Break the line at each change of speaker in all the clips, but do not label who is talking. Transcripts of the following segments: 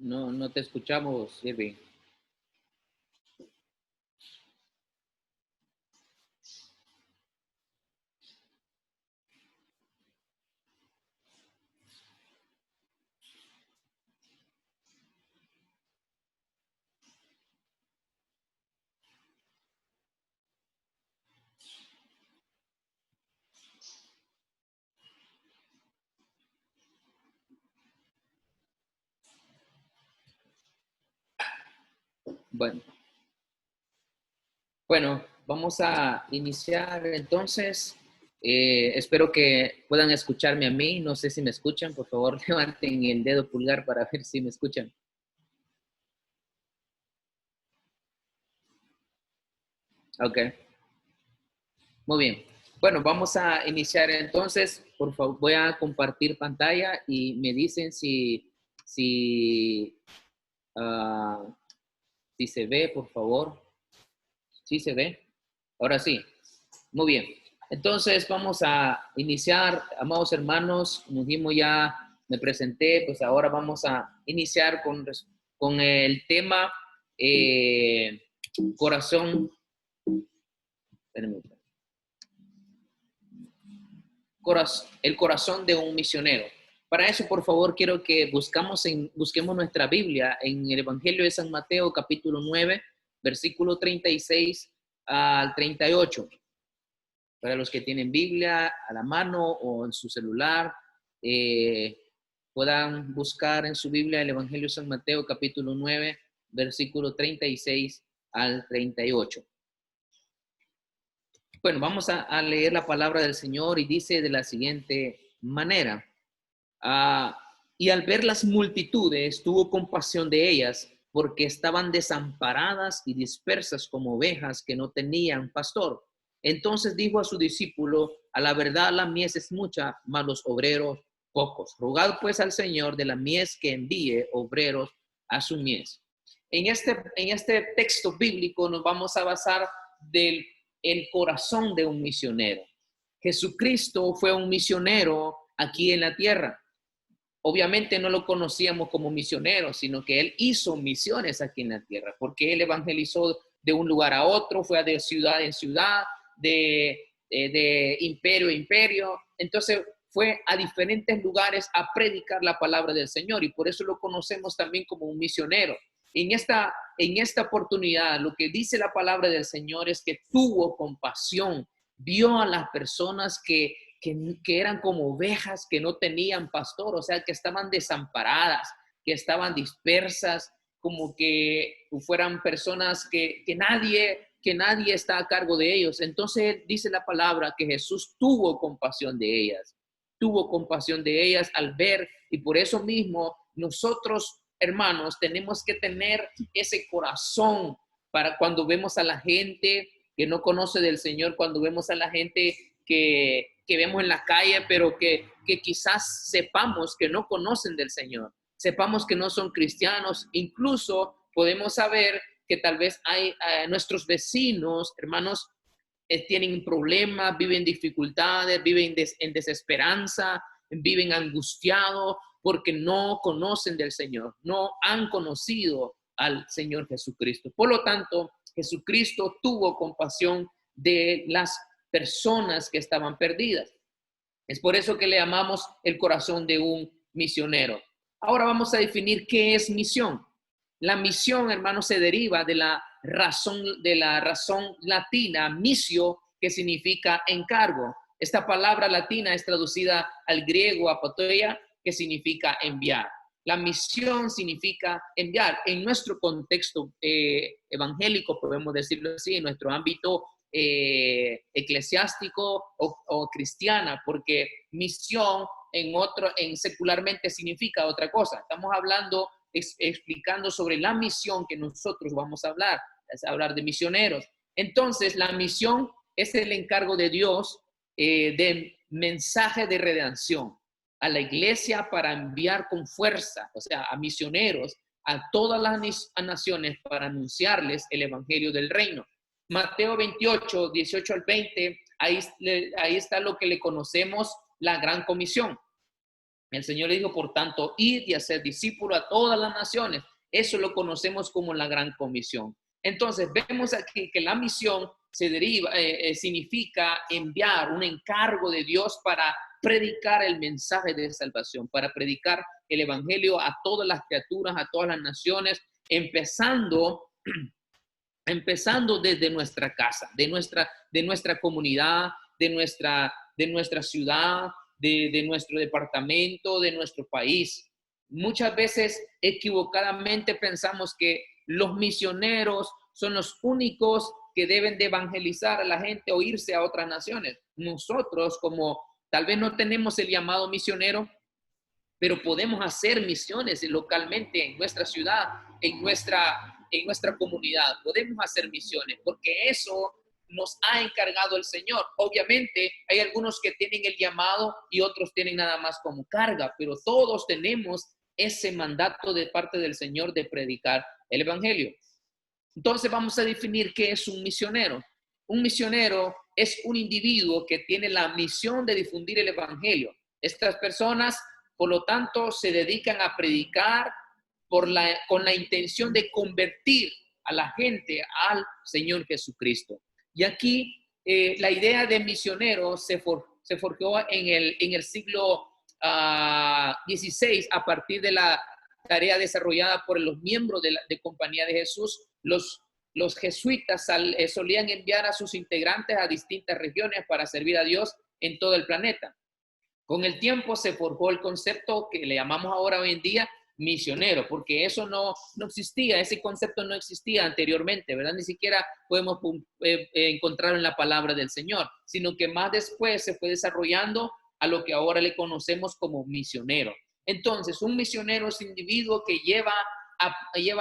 No te escuchamos, Irving. Bueno, bueno, vamos a iniciar entonces. Espero que puedan escucharme a mí. No sé si me escuchan. Por favor, levanten el dedo pulgar para ver si me escuchan. Ok, muy bien. Bueno, vamos a iniciar entonces. Por favor, voy a compartir pantalla y me dicen si, ah, si se ve, por favor. ¿Sí se ve? Ahora sí. Muy bien. Entonces vamos a iniciar, amados hermanos, como dijimos ya, me presenté, pues ahora vamos a iniciar con el tema corazón, el corazón de un misionero. Para eso, por favor, quiero que busquemos nuestra Biblia en el Evangelio de San Mateo, capítulo 9, versículo 36 al 38. Para los que tienen Biblia a la mano o en su celular, puedan buscar en su Biblia el Evangelio de San Mateo, capítulo 9, versículo 36 al 38. Bueno, vamos a leer la palabra del Señor y dice de la siguiente manera. Y al ver las multitudes, tuvo compasión de ellas, porque estaban desamparadas y dispersas como ovejas que no tenían pastor. Entonces dijo a su discípulo: a la verdad la mies es mucha, mas los obreros pocos. Rogad pues al Señor de la mies que envíe obreros a su mies. En este texto bíblico nos vamos a basar del el corazón de un misionero. Jesucristo fue un misionero aquí en la tierra. Obviamente no lo conocíamos como misionero, sino que él hizo misiones aquí en la tierra, porque él evangelizó de un lugar a otro, fue de ciudad en ciudad, de imperio a imperio. Entonces fue a diferentes lugares a predicar la palabra del Señor y por eso lo conocemos también como un misionero. En esta oportunidad, lo que dice la palabra del Señor es que tuvo compasión, vio a las personas que eran como ovejas que no tenían pastor, o sea, que estaban desamparadas, que estaban dispersas, como que fueran personas que nadie está a cargo de ellos. Entonces dice la palabra que Jesús tuvo compasión de ellas al ver, y por eso mismo nosotros, hermanos, tenemos que tener ese corazón para cuando vemos a la gente que no conoce del Señor, cuando vemos a la gente que vemos en la calle, pero que quizás sepamos que no conocen del Señor, sepamos que no son cristianos, incluso podemos saber que tal vez hay nuestros vecinos, hermanos, tienen problemas, viven dificultades, viven en desesperanza, viven angustiados porque no conocen del Señor, no han conocido al Señor Jesucristo. Por lo tanto, Jesucristo tuvo compasión de las personas que estaban perdidas. Es por eso que le llamamos el corazón de un misionero. Ahora vamos a definir qué es misión. La misión, hermanos, se deriva de la razón latina, misio, que significa encargo. Esta palabra latina es traducida al griego apoteia, que significa enviar. La misión significa enviar. En nuestro contexto evangélico, podemos decirlo así, en nuestro ámbito eclesiástico o cristiana, porque misión en secularmente significa otra cosa. Estamos hablando, explicando sobre la misión que nosotros vamos a hablar, es hablar de misioneros. Entonces, la misión es el encargo de Dios de mensaje de redención a la iglesia para enviar con fuerza, o sea, a misioneros a todas las naciones para anunciarles el evangelio del reino. Mateo 28, 18 al 20, ahí está lo que le conocemos la gran comisión. El Señor le dijo, por tanto, id y hacer discípulos a todas las naciones. Eso lo conocemos como la gran comisión. Entonces, vemos aquí que la misión se deriva, significa enviar un encargo de Dios para predicar el mensaje de salvación, para predicar el evangelio a todas las criaturas, a todas las naciones, empezando desde nuestra casa, de nuestra comunidad, de nuestra ciudad, de nuestro departamento, de nuestro país. Muchas veces equivocadamente pensamos que los misioneros son los únicos que deben de evangelizar a la gente o irse a otras naciones. Nosotros, como tal vez no tenemos el llamado misionero, pero podemos hacer misiones localmente en nuestra ciudad, en nuestra comunidad. Podemos hacer misiones porque eso nos ha encargado el Señor. Obviamente hay algunos que tienen el llamado y otros tienen nada más como carga, pero todos tenemos ese mandato de parte del Señor de predicar el evangelio. Entonces vamos a definir qué es un misionero. Un misionero es un individuo que tiene la misión de difundir el evangelio. Estas personas, por lo tanto, se dedican a predicar con la intención de convertir a la gente al Señor Jesucristo. Y aquí la idea de misionero se forjó en el siglo XVI a partir de la tarea desarrollada por los miembros de Compañía de Jesús. Los jesuitas solían enviar a sus integrantes a distintas regiones para servir a Dios en todo el planeta. Con el tiempo se forjó el concepto que le llamamos ahora hoy en día misionero, porque eso no existía, ese concepto no existía anteriormente, ¿verdad? Ni siquiera podemos encontrarlo en la palabra del Señor, sino que más después se fue desarrollando a lo que ahora le conocemos como misionero. Entonces, un misionero es un individuo que lleva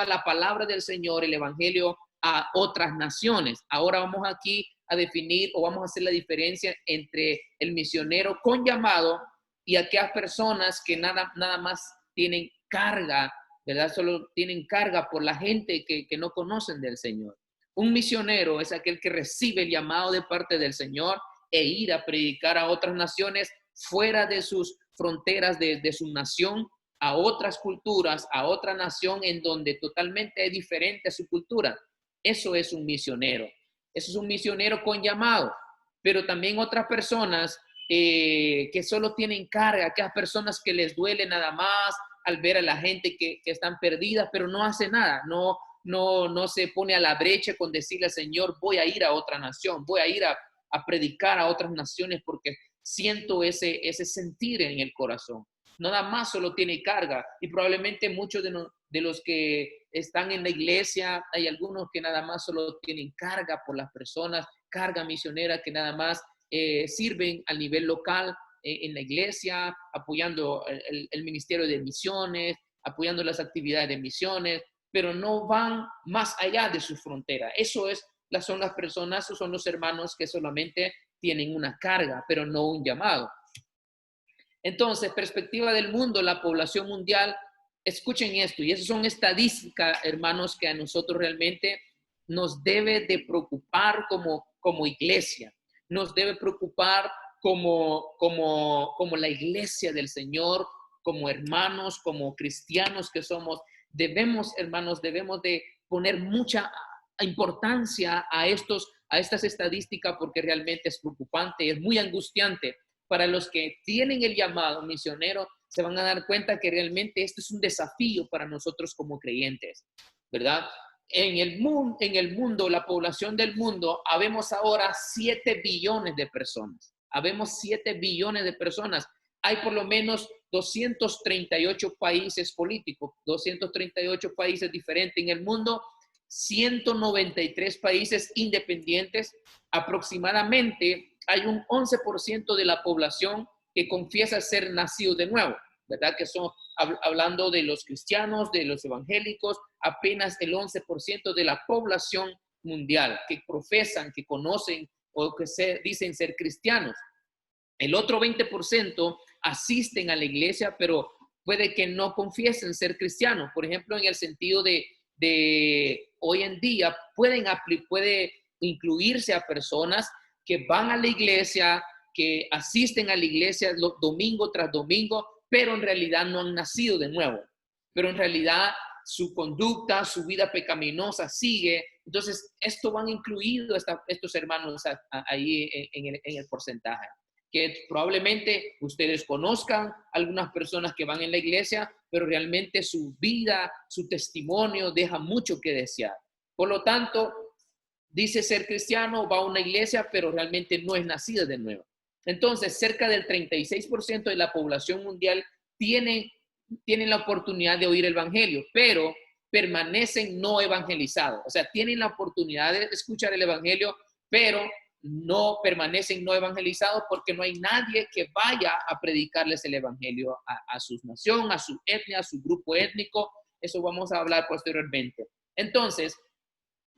la palabra del Señor, el evangelio, a otras naciones. Ahora vamos aquí a definir o vamos a hacer la diferencia entre el misionero con llamado y aquellas personas que nada más tienen carga, ¿verdad? Solo tienen carga por la gente que no conocen del Señor. Un misionero es aquel que recibe el llamado de parte del Señor e ir a predicar a otras naciones fuera de sus fronteras de su nación, a otras culturas, a otra nación en donde totalmente es diferente a su cultura. Eso es un misionero. Eso es un misionero con llamado. Pero también otras personas que solo tienen carga, aquellas personas que les duele nada más al ver a la gente que están perdidas, pero no hace nada, no se pone a la brecha con decirle al Señor, voy a ir a otra nación, voy a ir a predicar a otras naciones porque siento ese sentir en el corazón. Nada más solo tiene carga y probablemente muchos de los que están en la iglesia, hay algunos que nada más solo tienen carga por las personas, carga misionera que nada más sirven a nivel local en la iglesia, apoyando el ministerio de misiones, apoyando las actividades de misiones, pero no van más allá de su frontera. Son las personas, son los hermanos que solamente tienen una carga, pero no un llamado. Entonces, perspectiva del mundo, la población mundial, escuchen esto, y eso son estadísticas, hermanos, que a nosotros realmente nos debe de preocupar como iglesia, nos debe preocupar como la iglesia del Señor, como hermanos, como cristianos que somos. Hermanos, debemos de poner mucha importancia a estas estadísticas porque realmente es preocupante, es muy angustiante. Para los que tienen el llamado misionero, se van a dar cuenta que realmente esto es un desafío para nosotros como creyentes, ¿verdad? En el mundo, la población del mundo, habemos ahora 7 billones de personas. Habemos 7 billones de personas. Hay por lo menos 238 países políticos, 238 países diferentes en el mundo, 193 países independientes. Aproximadamente hay un 11% de la población que confiesa ser nacido de nuevo, ¿verdad? Que son, hablando de los cristianos, de los evangélicos, apenas el 11% de la población mundial que profesan, que conocen o que dicen ser cristianos. El otro 20% asisten a la iglesia, pero puede que no confiesen ser cristianos. Por ejemplo, en el sentido de hoy en día puede incluirse a personas que van a la iglesia, que asisten a la iglesia domingo tras domingo, pero en realidad no han nacido de nuevo. Pero en realidad su conducta, su vida pecaminosa sigue. Entonces, esto van incluidos estos hermanos ahí en el porcentaje. Que probablemente ustedes conozcan algunas personas que van en la iglesia, pero realmente su vida, su testimonio deja mucho que desear. Por lo tanto, dice ser cristiano, va a una iglesia, pero realmente no es nacida de nuevo. Entonces, cerca del 36% de la población mundial tienen la oportunidad de oír el evangelio, pero permanecen no evangelizados. O sea, tienen la oportunidad de escuchar el evangelio, pero no permanecen no evangelizados porque no hay nadie que vaya a predicarles el evangelio a su nación, a su etnia, a su grupo étnico. Eso vamos a hablar posteriormente. Entonces,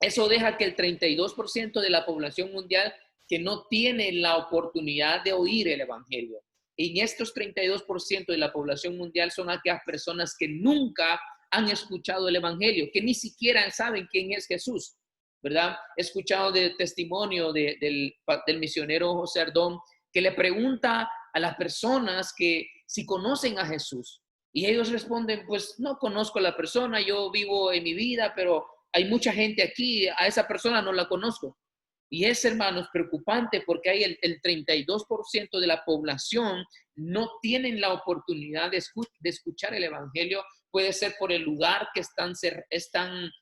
eso deja que el 32% de la población mundial que no tiene la oportunidad de oír el evangelio. En estos 32% de la población mundial son aquellas personas que nunca han escuchado el evangelio, que ni siquiera saben quién es Jesús, ¿verdad? He escuchado de testimonio del misionero José Ardón, que le pregunta a las personas que si conocen a Jesús. Y ellos responden, pues no conozco a la persona, yo vivo en mi vida, pero hay mucha gente aquí, a esa persona no la conozco. Y es, hermanos, preocupante porque hay el 32% de la población no tienen la oportunidad de escuchar el evangelio. Puede ser por el lugar que están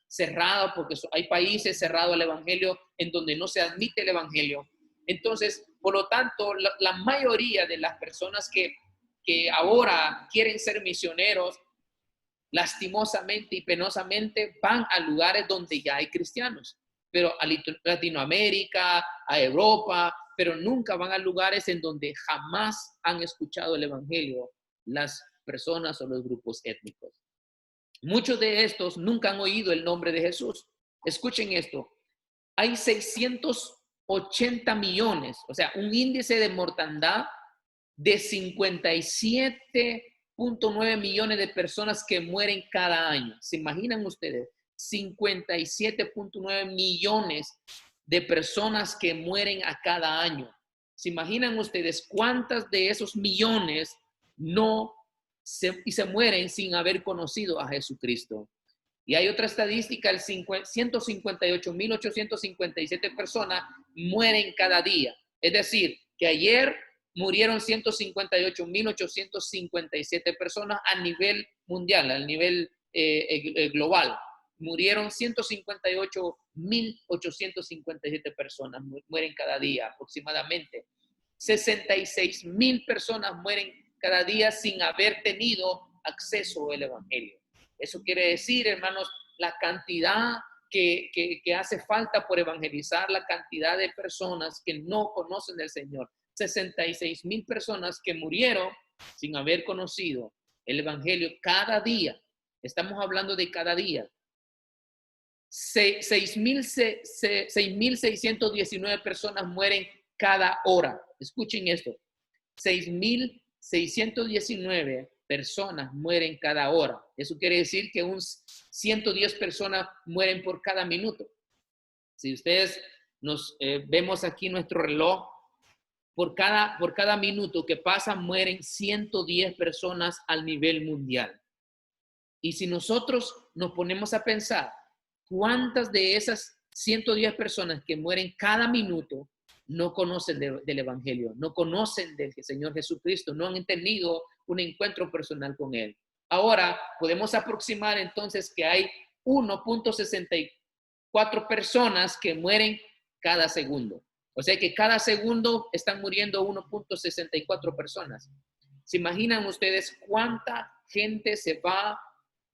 cerrados, porque hay países cerrados al evangelio en donde no se admite el evangelio. Entonces, por lo tanto, la mayoría de las personas que ahora quieren ser misioneros, lastimosamente y penosamente, van a lugares donde ya hay cristianos, pero a Latinoamérica, a Europa, pero nunca van a lugares en donde jamás han escuchado el evangelio las personas o los grupos étnicos. Muchos de estos nunca han oído el nombre de Jesús. Escuchen esto. Hay 680 millones, o sea, un índice de mortandad de 57.9 millones de personas que mueren cada año. ¿Se imaginan ustedes? 57.9 millones de personas que mueren a cada año. ¿Se imaginan ustedes cuántas de esos millones se mueren sin haber conocido a Jesucristo? Y hay otra estadística, 158.857 personas mueren cada día. Es decir, que ayer murieron 158.857 personas a nivel mundial, a nivel global. Murieron 158.857 personas, mueren cada día aproximadamente. 66,000 personas mueren cada día sin haber tenido acceso al evangelio. Eso quiere decir, hermanos, la cantidad que hace falta por evangelizar, la cantidad de personas que no conocen del Señor. 66,000 personas que murieron sin haber conocido el evangelio cada día. Estamos hablando de cada día. 6,619 personas mueren cada hora. Escuchen esto. 6,619 personas mueren cada hora. Eso quiere decir que 110 personas mueren por cada minuto. Si ustedes vemos aquí nuestro reloj, por cada minuto que pasa mueren 110 personas al nivel mundial. Y si nosotros nos ponemos a pensar cuántas de esas 110 personas que mueren cada minuto no conocen del evangelio, no conocen del Señor Jesucristo, no han tenido un encuentro personal con Él. Ahora podemos aproximar entonces que hay 1.64 personas que mueren cada segundo. O sea que cada segundo están muriendo 1.64 personas. ¿Se imaginan ustedes cuánta gente se va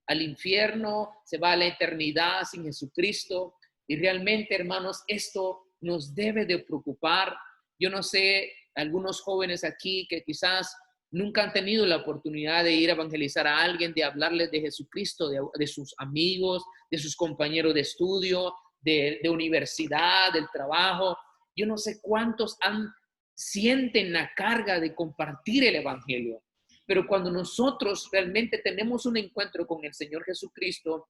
al infierno, se va a la eternidad sin Jesucristo? Y realmente, hermanos, esto nos debe de preocupar. Yo no sé, algunos jóvenes aquí que quizás nunca han tenido la oportunidad de ir a evangelizar a alguien, de hablarles de Jesucristo, de sus amigos, de sus compañeros de estudio, de universidad, del trabajo. Yo no sé cuántos sienten la carga de compartir el evangelio, pero cuando nosotros realmente tenemos un encuentro con el Señor Jesucristo,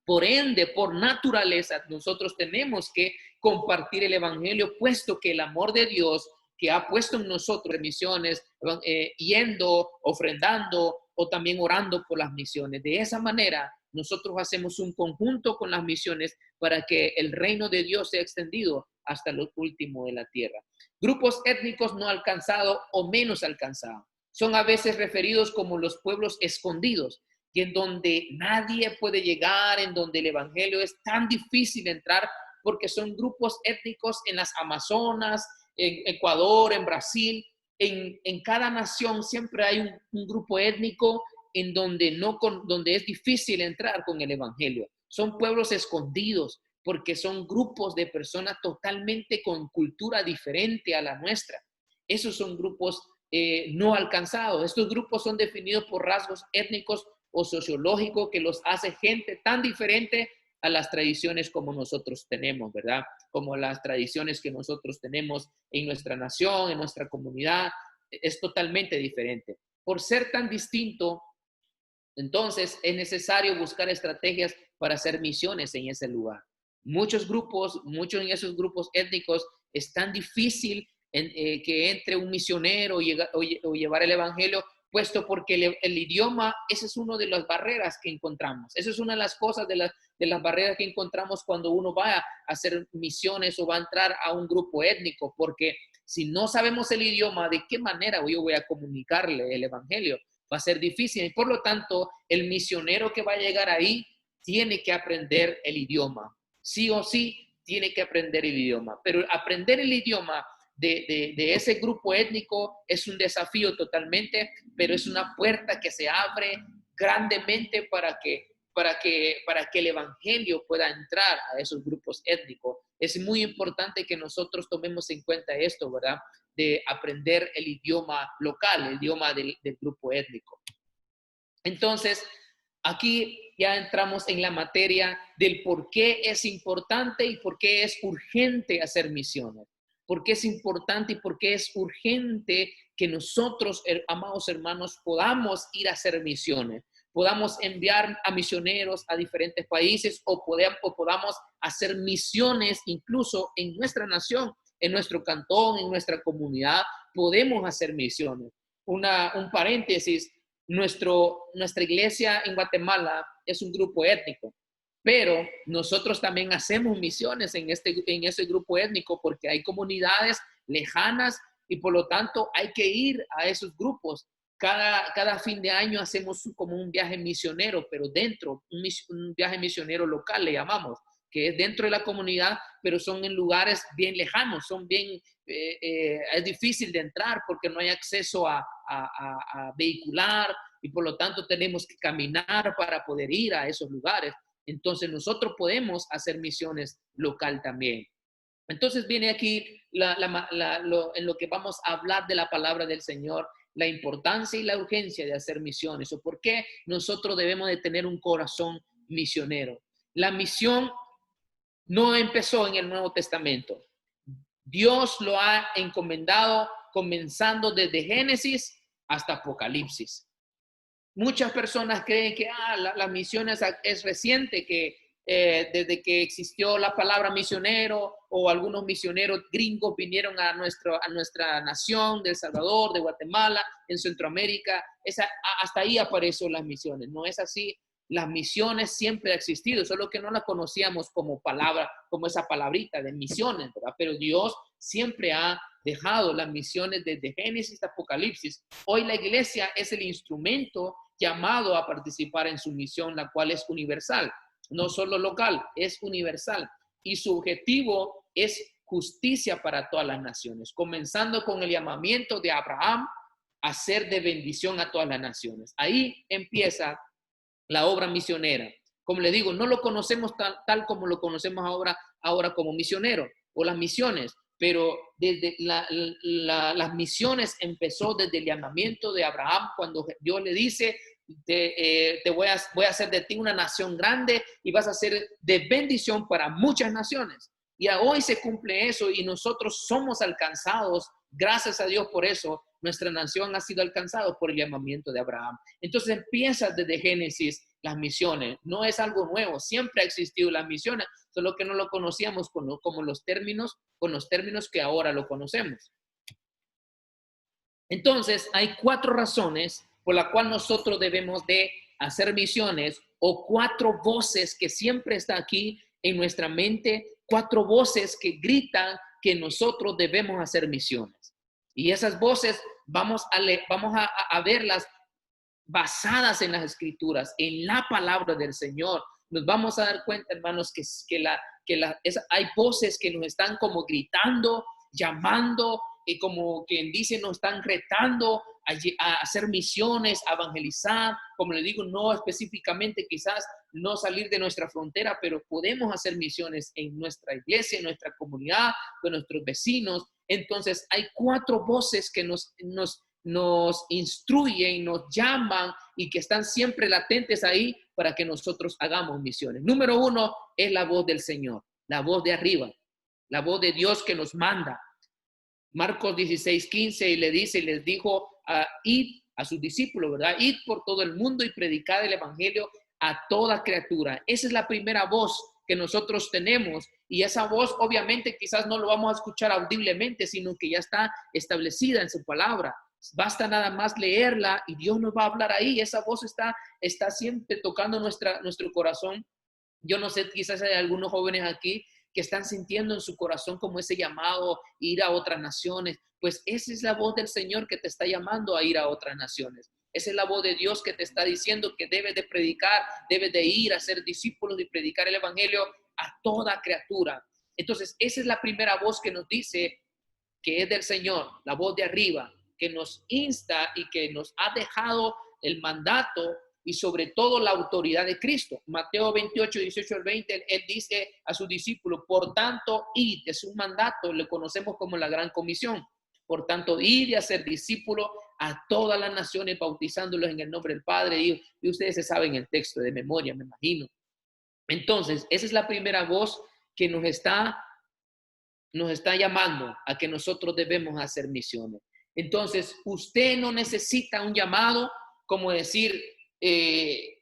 por ende, por naturaleza, nosotros tenemos que compartir el evangelio, puesto que el amor de Dios que ha puesto en nosotros misiones, yendo, ofrendando o también orando por las misiones. De esa manera, nosotros hacemos un conjunto con las misiones para que el reino de Dios sea extendido hasta lo último de la tierra. Grupos étnicos no alcanzados o menos alcanzados son a veces referidos como los pueblos escondidos, y en donde nadie puede llegar, en donde el evangelio es tan difícil entrar, porque son grupos étnicos en las Amazonas, en Ecuador, en Brasil. En cada nación siempre hay un grupo étnico en donde, donde es difícil entrar con el evangelio. Son pueblos escondidos porque son grupos de personas totalmente con cultura diferente a la nuestra. Esos son grupos no alcanzados. Estos grupos son definidos por rasgos étnicos o sociológicos que los hace gente tan diferente a las tradiciones como nosotros tenemos, ¿verdad? Como las tradiciones que nosotros tenemos en nuestra nación, en nuestra comunidad, es totalmente diferente. Por ser tan distinto, entonces es necesario buscar estrategias para hacer misiones en ese lugar. Muchos en esos grupos étnicos es tan difícil que entre un misionero o llevar el evangelio, puesto porque el idioma, esa es una de las barreras que encontramos. Esa es una de las cosas de las barreras que encontramos cuando uno va a hacer misiones o va a entrar a un grupo étnico, porque si no sabemos el idioma, ¿de qué manera yo voy a comunicarle el evangelio? Va a ser difícil. Y por lo tanto, el misionero que va a llegar ahí tiene que aprender el idioma. Sí o sí, tiene que aprender el idioma. Pero aprender el idioma de ese grupo étnico es un desafío totalmente, pero es una puerta que se abre grandemente para que el evangelio pueda entrar a esos grupos étnicos. Es muy importante que nosotros tomemos en cuenta esto, ¿verdad? De aprender el idioma local, el idioma del grupo étnico. Entonces, aquí ya entramos en la materia del por qué es importante y por qué es urgente hacer misiones. ¿Por qué es importante y por qué es urgente que nosotros, amados hermanos, podamos ir a hacer misiones? Podamos enviar a misioneros a diferentes países o podamos hacer misiones incluso en nuestra nación, en nuestro cantón, en nuestra comunidad. Podemos hacer misiones. Un paréntesis, nuestra iglesia en Guatemala es un grupo étnico, pero nosotros también hacemos misiones en ese grupo étnico porque hay comunidades lejanas y por lo tanto hay que ir a esos grupos. Cada fin de año hacemos como un viaje misionero, pero dentro, un viaje misionero local le llamamos, que es dentro de la comunidad, pero son en lugares bien lejanos, es difícil de entrar porque no hay acceso a vehicular y por lo tanto tenemos que caminar para poder ir a esos lugares. Entonces nosotros podemos hacer misiones local también. Entonces viene aquí en lo que vamos a hablar de la palabra del Señor, la importancia y la urgencia de hacer misiones o por qué nosotros debemos de tener un corazón misionero. La misión no empezó en el Nuevo Testamento. Dios lo ha encomendado comenzando desde Génesis hasta Apocalipsis. Muchas personas creen que la misión es reciente, que desde que existió la palabra misionero o algunos misioneros gringos vinieron a nuestra nación de El Salvador, de Guatemala, en Centroamérica, hasta ahí aparecieron las misiones. No es así. Las misiones siempre han existido, solo que no las conocíamos como palabra, como esa palabrita de misiones, ¿verdad? Pero Dios siempre ha dejado las misiones desde Génesis hasta Apocalipsis. Hoy la iglesia es el instrumento llamado a participar en su misión, la cual es universal, no solo local, es universal. Y su objetivo es justicia para todas las naciones, comenzando con el llamamiento de Abraham a ser de bendición a todas las naciones. Ahí empieza la obra misionera. Como le digo, no lo conocemos tal como lo conocemos ahora como misionero o las misiones, pero desde las misiones empezó desde el llamamiento de Abraham, cuando Dios le dice, voy a hacer de ti una nación grande y vas a ser de bendición para muchas naciones. Y hoy se cumple eso y nosotros somos alcanzados, gracias a Dios por eso, nuestra nación ha sido alcanzada por el llamamiento de Abraham. Entonces empieza desde Génesis las misiones. No es algo nuevo, siempre ha existido las misiones, solo que no lo conocíamos con los términos que ahora lo conocemos. Entonces, hay 4 razones por las cuales nosotros debemos de hacer misiones, o 4 voces que siempre están aquí en nuestra mente, 4 voces que gritan que nosotros debemos hacer misiones. Y esas voces vamos a verlas basadas en las escrituras, en la palabra del Señor. Nos vamos a dar cuenta, hermanos, hay voces que nos están como gritando, llamando, y como quien dice, nos están retando a hacer misiones, a evangelizar. Como le digo, no específicamente quizás no salir de nuestra frontera, pero podemos hacer misiones en nuestra iglesia, en nuestra comunidad, con nuestros vecinos. Entonces hay 4 voces que nos instruyen, nos llaman y que están siempre latentes ahí para que nosotros hagamos misiones. Número 1 es la voz del Señor, la voz de arriba, la voz de Dios que nos manda. Marcos 16:15 y les dijo id a sus discípulos, ¿verdad? Id por todo el mundo y predicad el evangelio a toda criatura. Esa es la primera voz que nosotros tenemos, y esa voz obviamente quizás no lo vamos a escuchar audiblemente, sino que ya está establecida en su palabra. Basta nada más leerla y Dios nos va a hablar ahí. Esa voz está siempre tocando nuestro corazón. Yo no sé, quizás hay algunos jóvenes aquí que están sintiendo en su corazón como ese llamado, ir a otras naciones. Pues esa es la voz del Señor que te está llamando a ir a otras naciones. Esa es la voz de Dios que te está diciendo que debes de predicar, debes de ir a ser discípulos y predicar el evangelio a toda criatura. Entonces, esa es la primera voz que nos dice que es del Señor, la voz de arriba, que nos insta y que nos ha dejado el mandato y sobre todo la autoridad de Cristo. Mateo 28:18-20, él dice a sus discípulos, por tanto, id, es un mandato, le conocemos como la gran comisión. Por tanto, id y hacer discípulos a todas las naciones, bautizándolos en el nombre del Padre, y ustedes se saben el texto de memoria, me imagino. Entonces, esa es la primera voz que nos está llamando a que nosotros debemos hacer misiones. Entonces, usted no necesita un llamado como decir,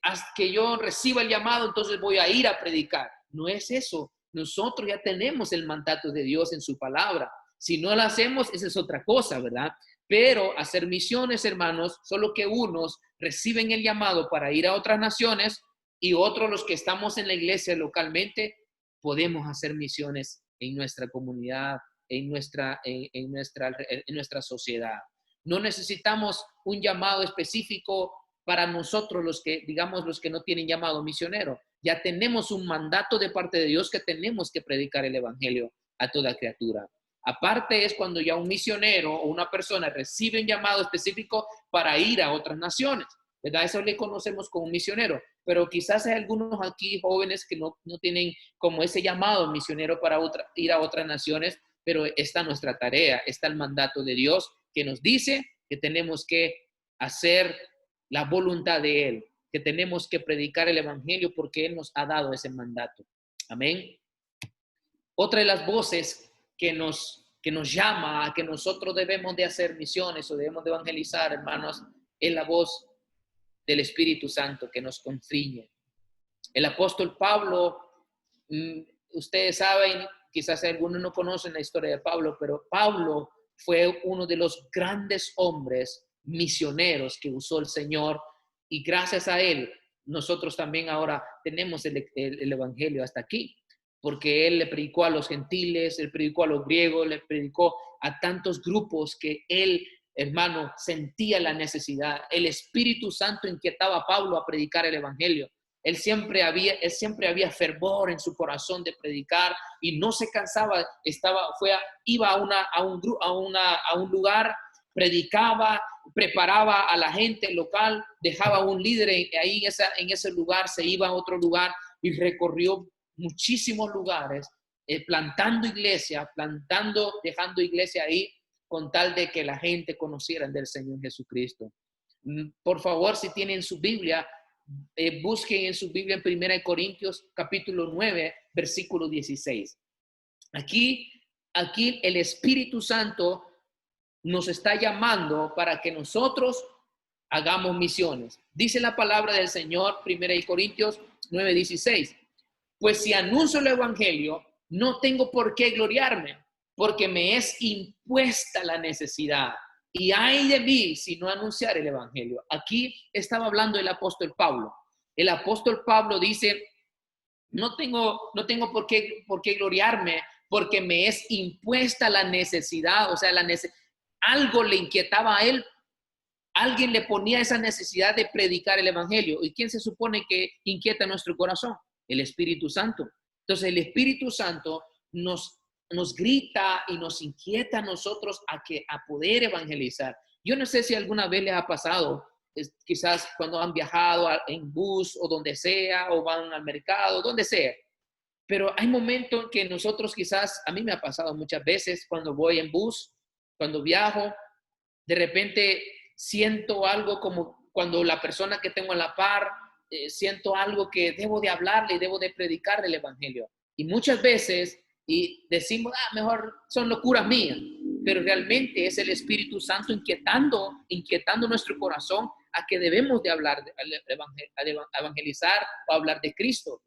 hasta que yo reciba el llamado, entonces voy a ir a predicar. No es eso. Nosotros ya tenemos el mandato de Dios en su palabra. Si no lo hacemos, esa es otra cosa, ¿verdad? Pero hacer misiones, hermanos, solo que unos reciben el llamado para ir a otras naciones y otros, los que estamos en la iglesia localmente, podemos hacer misiones en nuestra comunidad, en nuestra sociedad. No necesitamos un llamado específico para nosotros, los que no tienen llamado misionero. Ya tenemos un mandato de parte de Dios que tenemos que predicar el evangelio a toda criatura. Aparte es cuando ya un misionero o una persona recibe un llamado específico para ir a otras naciones, ¿verdad? Eso le conocemos como un misionero, pero quizás hay algunos aquí jóvenes que no tienen como ese llamado misionero para ir a otras naciones, pero está nuestra tarea, está el mandato de Dios que nos dice que tenemos que hacer la voluntad de Él, que tenemos que predicar el evangelio porque Él nos ha dado ese mandato. Amén. Otra de las voces que nos llama a que nosotros debemos de hacer misiones o debemos de evangelizar, hermanos, es la voz del Espíritu Santo que nos constriñe. El apóstol Pablo, ustedes saben, quizás algunos no conocen la historia de Pablo, pero Pablo fue uno de los grandes hombres misioneros que usó el Señor, y gracias a él nosotros también ahora tenemos el evangelio hasta aquí, porque él le predicó a los gentiles, él predicó a los griegos, le predicó a tantos grupos que él, hermano, sentía la necesidad. El Espíritu Santo inquietaba a Pablo a predicar el evangelio. Él siempre había fervor en su corazón de predicar y no se cansaba. Iba a un lugar, predicaba, preparaba a la gente local, dejaba un líder ahí en ese lugar, se iba a otro lugar y recorrió muchísimos lugares, plantando iglesia, dejando iglesia ahí, con tal de que la gente conociera del Señor Jesucristo. Por favor, si tienen su Biblia, busquen en su Biblia en 1 Corintios capítulo 9, versículo 16. Aquí el Espíritu Santo nos está llamando para que nosotros hagamos misiones. Dice la palabra del Señor, 1 Corintios 9, 16. Pues si anuncio el evangelio, no tengo por qué gloriarme, porque me es impuesta la necesidad. y ay de mí si no anunciar el evangelio. Aquí estaba hablando el apóstol Pablo. El apóstol Pablo dice, no tengo por qué gloriarme, porque me es impuesta la necesidad, o sea, algo le inquietaba a él, alguien le ponía esa necesidad de predicar el evangelio. ¿Y quién se supone que inquieta nuestro corazón? El Espíritu Santo. Entonces el Espíritu Santo nos grita y nos inquieta a nosotros a poder evangelizar. Yo no sé si alguna vez les ha pasado, quizás cuando han viajado en bus o donde sea, o van al mercado, donde sea. Pero hay momentos en que nosotros quizás, a mí me ha pasado muchas veces cuando voy en bus, cuando viajo, de repente siento algo como cuando la persona que tengo a la par, siento algo que debo de hablarle y debo de predicar el evangelio. Y muchas veces y decimos, mejor son locuras mías, pero realmente es el Espíritu Santo inquietando nuestro corazón a que debemos de hablar, evangelizar o hablar de Cristo.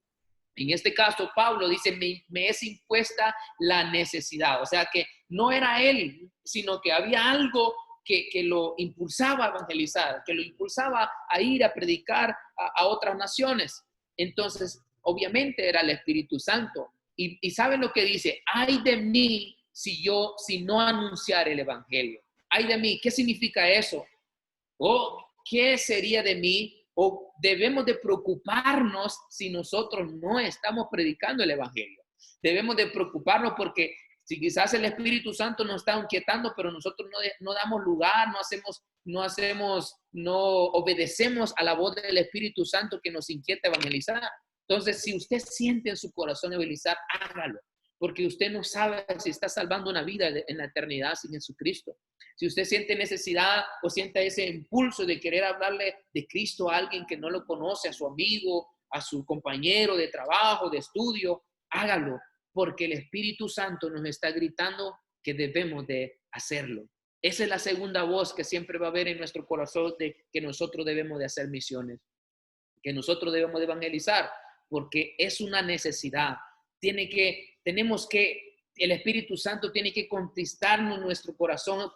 En este caso, Pablo dice, me es impuesta la necesidad. O sea que no era él, sino que había algo que lo impulsaba a evangelizar, que lo impulsaba a ir a predicar a otras naciones. Entonces, obviamente era el Espíritu Santo. Y ¿saben lo que dice? Ay de mí si no anunciar el evangelio. Ay de mí, ¿qué significa eso? ¿O qué sería de mí? ¿O debemos de preocuparnos si nosotros no estamos predicando el evangelio? Debemos de preocuparnos porque si quizás el Espíritu Santo nos está inquietando, pero nosotros no damos lugar, no obedecemos a la voz del Espíritu Santo que nos inquieta evangelizar. Entonces, si usted siente en su corazón evangelizar, hágalo, porque usted no sabe si está salvando una vida en la eternidad sin Jesucristo. Si usted siente necesidad o siente ese impulso de querer hablarle de Cristo a alguien que no lo conoce, a su amigo, a su compañero de trabajo, de estudio, hágalo, porque el Espíritu Santo nos está gritando que debemos de hacerlo. Esa es la segunda voz que siempre va a haber en nuestro corazón de que nosotros debemos de hacer misiones, que nosotros debemos de evangelizar, porque es una necesidad. El Espíritu Santo tiene que conquistarnos nuestro corazón,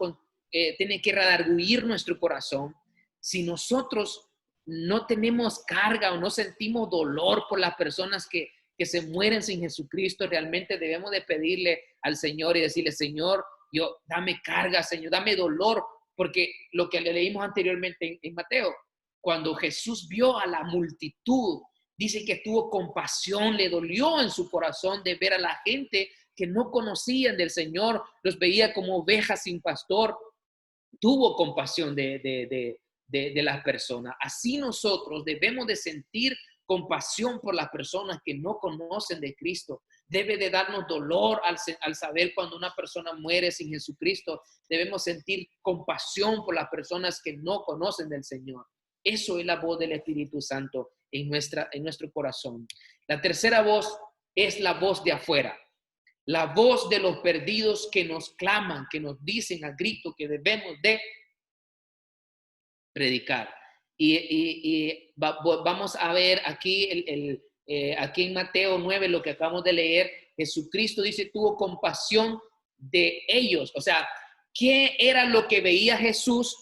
tiene que redarguir nuestro corazón. Si nosotros no tenemos carga o no sentimos dolor por las personas que se mueren sin Jesucristo, realmente debemos de pedirle al Señor y decirle, Señor, dame carga, Señor, dame dolor, porque lo que le leímos anteriormente en Mateo, cuando Jesús vio a la multitud, dice que tuvo compasión, le dolió en su corazón de ver a la gente que no conocían del Señor, los veía como ovejas sin pastor, tuvo compasión de las personas. Así nosotros debemos de sentir compasión por las personas que no conocen de Cristo. Debe de darnos dolor al saber cuando una persona muere sin Jesucristo. Debemos sentir compasión por las personas que no conocen del Señor. Eso es la voz del Espíritu Santo en nuestro corazón. La tercera voz es la voz de afuera. La voz de los perdidos que nos claman, que nos dicen a grito que debemos de predicar. Vamos a ver aquí, aquí en Mateo 9, lo que acabamos de leer, Jesucristo dice, tuvo compasión de ellos. O sea, ¿qué era lo que veía Jesús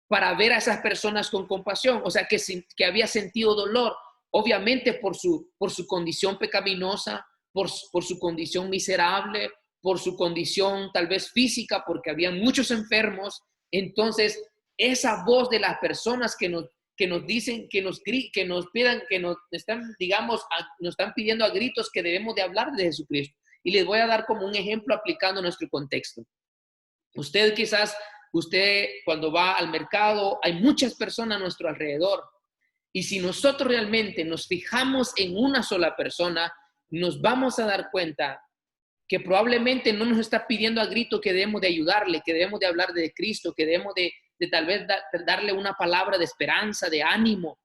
para ver a esas personas con compasión? O sea, que había sentido dolor, obviamente por su condición pecaminosa, por su condición miserable, por su condición tal vez física, porque había muchos enfermos. Entonces, esa voz de las personas que nos dicen, que nos pidan, que nos están, digamos, nos están pidiendo a gritos que debemos de hablar de Jesucristo. Y les voy a dar como un ejemplo aplicando nuestro contexto. Usted cuando va al mercado, hay muchas personas a nuestro alrededor. Y si nosotros realmente nos fijamos en una sola persona, nos vamos a dar cuenta que probablemente no nos está pidiendo a grito que debemos de ayudarle, que debemos de hablar de Cristo, que debemos de tal vez darle una palabra de esperanza, de ánimo.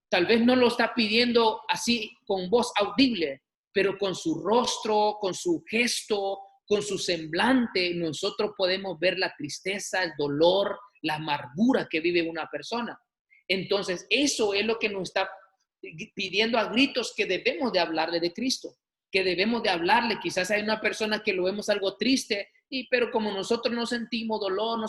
Tal vez no lo está pidiendo así con voz audible, pero con su rostro, con su gesto, con su semblante, nosotros podemos ver la tristeza, el dolor, la amargura que vive una persona. Entonces, eso es lo que nos está pidiendo a gritos que debemos de hablarle de Cristo, que debemos de hablarle. Quizás hay una persona que lo vemos algo triste pero como nosotros no sentimos dolor,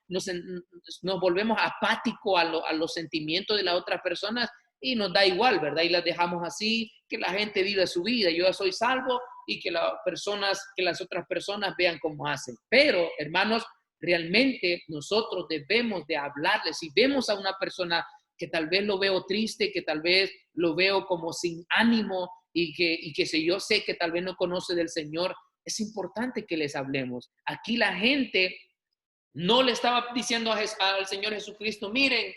nos volvemos apáticos a los sentimientos de las otras personas y nos da igual, ¿verdad? Y las dejamos así, que la gente vive su vida. Yo ya soy salvo y que las otras personas vean cómo hacen. Pero, hermanos, realmente nosotros debemos de hablarles. Si vemos a una persona que tal vez lo veo triste, que tal vez lo veo como sin ánimo y que si yo sé que tal vez no conoce del Señor, es importante que les hablemos. Aquí la gente no le estaba diciendo al Señor Jesucristo, miren,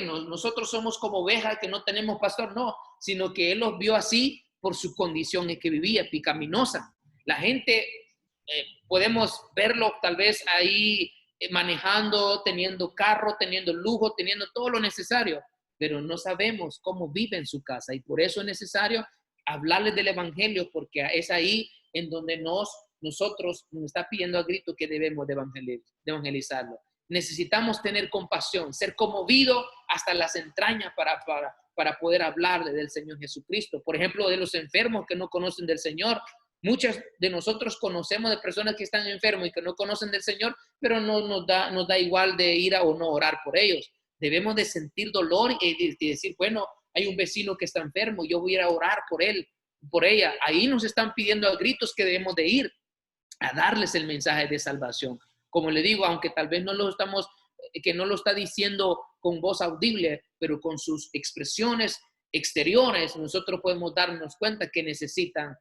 nosotros somos como ovejas que no tenemos pastor, no, sino que Él los vio así por su condición en que vivía, pecaminosa. La gente, podemos verlo tal vez ahí manejando, teniendo carro, teniendo lujo, teniendo todo lo necesario, pero no sabemos cómo vive en su casa y por eso es necesario hablarles del evangelio, porque es ahí en donde nosotros nos está pidiendo a grito que debemos de evangelizarlo. Necesitamos tener compasión, ser conmovido hasta las entrañas para poder hablarle del Señor Jesucristo. Por ejemplo, de los enfermos que no conocen del Señor. Muchos de nosotros conocemos de personas que están enfermos y que no conocen del Señor, pero no nos da igual de ir a o no orar por ellos. Debemos de sentir dolor y decir, bueno, hay un vecino que está enfermo, yo voy a ir a orar por él, por ella. Ahí nos están pidiendo a gritos que debemos de ir a darles el mensaje de salvación. Como le digo, aunque tal vez que no lo está diciendo con voz audible, pero con sus expresiones exteriores, nosotros podemos darnos cuenta que necesitan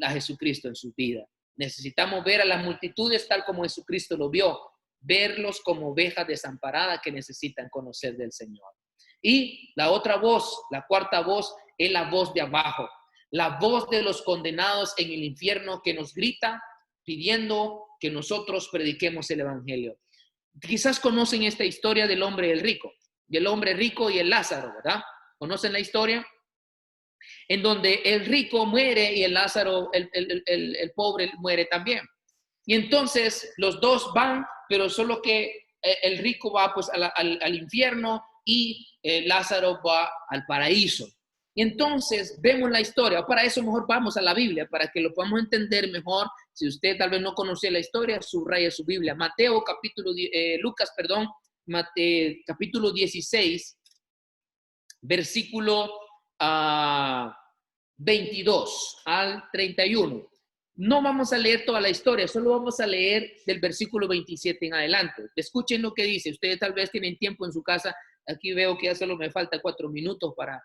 a Jesucristo en su vida. Necesitamos ver a las multitudes tal como Jesucristo lo vio, verlos como ovejas desamparadas que necesitan conocer del Señor. Y la otra voz, la cuarta voz, es la voz de abajo, la voz de los condenados en el infierno que nos grita pidiendo que nosotros prediquemos el evangelio. Quizás conocen esta historia del hombre rico y el Lázaro, ¿verdad? ¿Conocen la historia? En donde el rico muere y el Lázaro, el pobre, muere también. Y entonces los dos van, pero solo que el rico va pues al infierno y Lázaro va al paraíso. Y entonces vemos la historia. Para eso mejor vamos a la Biblia, para que lo podamos entender mejor. Si usted tal vez no conoce la historia, subraya su Biblia. Capítulo 16, versículo 22 al 31. No vamos a leer toda la historia, solo vamos a leer del versículo 27 en adelante. Escuchen lo que dice. Ustedes tal vez tienen tiempo en su casa. Aquí veo que ya solo me falta 4 minutos para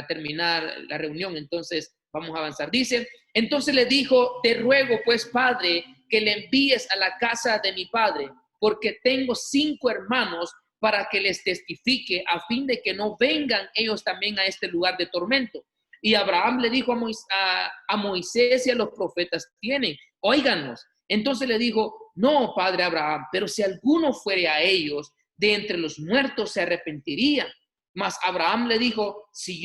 terminar la reunión. Entonces vamos a avanzar. Dice, entonces le dijo, te ruego pues, Padre, que le envíes a la casa de mi padre, porque tengo 5 hermanos para que les testifique a fin de que no vengan ellos también a este lugar de tormento. Y Abraham le dijo a Moisés y a los profetas, óiganos. Entonces le dijo, no, padre Abraham, pero si alguno fuere a ellos, de entre los muertos se arrepentiría. Mas Abraham le dijo, si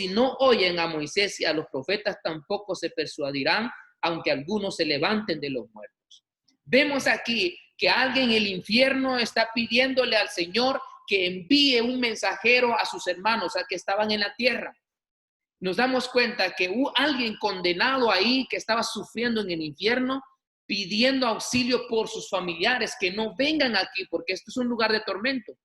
no oyen a Moisés y a los profetas, tampoco se persuadirán, aunque algunos se levanten de los muertos. Vemos aquí que alguien en el infierno está pidiéndole al Señor que envíe un mensajero a sus hermanos, a que estaban en la tierra. Nos damos cuenta que hubo alguien condenado ahí que estaba sufriendo en el infierno, pidiendo auxilio por sus familiares, que no vengan aquí porque esto es un lugar de tormento.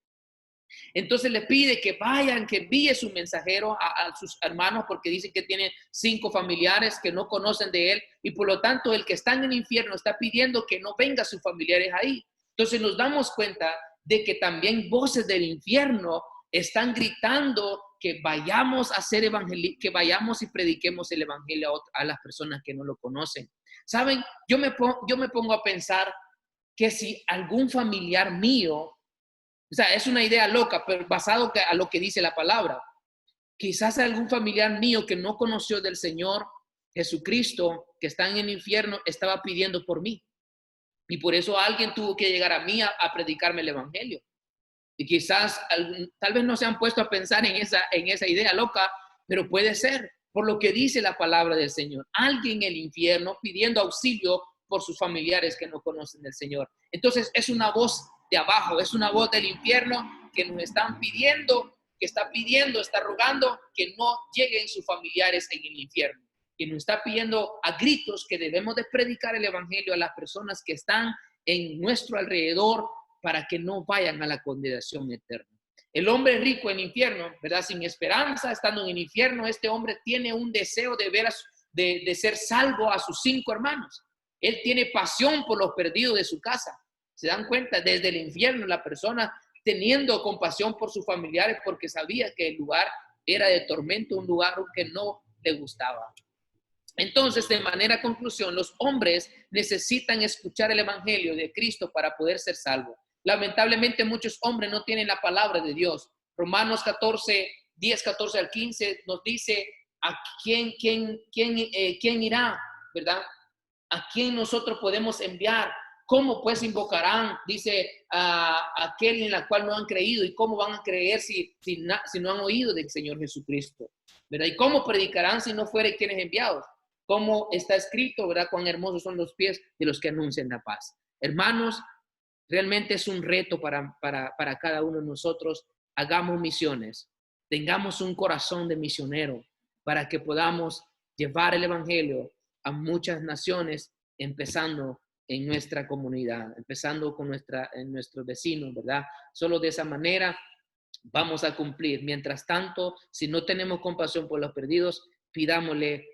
Entonces le pide que vayan, que envíe su mensajero a sus hermanos, porque dice que tiene 5 familiares que no conocen de él, y por lo tanto el que está en el infierno está pidiendo que no vengan sus familiares ahí. Entonces nos damos cuenta de que también voces del infierno están gritando que vayamos a hacer que vayamos y prediquemos el evangelio a las personas que no lo conocen. ¿Saben? Yo me pongo a pensar que si algún familiar mío, o sea, es una idea loca, pero basado a lo que dice la palabra, quizás algún familiar mío que no conoció del Señor Jesucristo, que está en el infierno, estaba pidiendo por mí. Y por eso alguien tuvo que llegar a mí a predicarme el evangelio. Y quizás tal vez no se han puesto a pensar en esa idea loca, pero puede ser por lo que dice la palabra del Señor. Alguien en el infierno pidiendo auxilio por sus familiares que no conocen del Señor. Entonces es una voz de abajo, es una voz del infierno que nos están pidiendo, está rogando que no lleguen sus familiares en el infierno. y nos está pidiendo a gritos que debemos de predicar el evangelio a las personas que están en nuestro alrededor para que no vayan a la condenación eterna. El hombre rico en el infierno, ¿verdad? Sin esperanza, estando en el infierno, este hombre tiene un deseo de ver de ser salvo a sus 5 hermanos. Él tiene pasión por los perdidos de su casa. ¿Se dan cuenta? Desde el infierno, la persona teniendo compasión por sus familiares porque sabía que el lugar era de tormento, un lugar que no le gustaba. Entonces, de manera conclusión, los hombres necesitan escuchar el evangelio de Cristo para poder ser salvos. Lamentablemente, muchos hombres no tienen la palabra de Dios. Romanos 14, 10, 14 al 15 nos dice a quién irá, ¿verdad? ¿A quién nosotros podemos enviar? ¿Cómo pues invocarán? Dice a aquel en la cual no han creído. ¿Y cómo van a creer si no han oído del Señor Jesucristo? ¿Verdad? ¿Y cómo predicarán si no fueren quienes enviados? Como está escrito, ¿verdad? Cuán hermosos son los pies de los que anuncian la paz. Hermanos, realmente es un reto para cada uno de nosotros. Hagamos misiones. Tengamos un corazón de misionero para que podamos llevar el evangelio a muchas naciones, empezando en nuestra comunidad, empezando con nuestros vecinos, ¿verdad? Solo de esa manera vamos a cumplir. Mientras tanto, si no tenemos compasión por los perdidos, pidámosle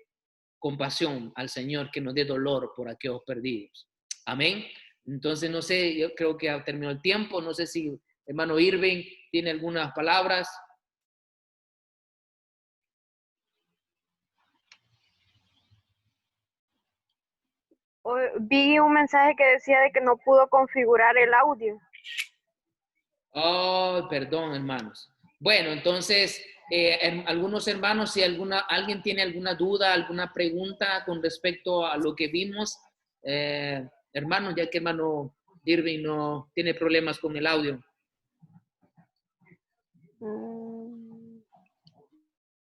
compasión al Señor que nos dé dolor por aquellos perdidos. Amén. Entonces, no sé, yo creo que ha terminado el tiempo. No sé si hermano Irving tiene algunas palabras.
Vi un mensaje que decía de que no pudo configurar el audio.
Oh, perdón, hermanos. Bueno, entonces, algunos hermanos, si alguien tiene alguna duda, alguna pregunta con respecto a lo que vimos, hermanos, ya que hermano Irving no tiene problemas con el audio.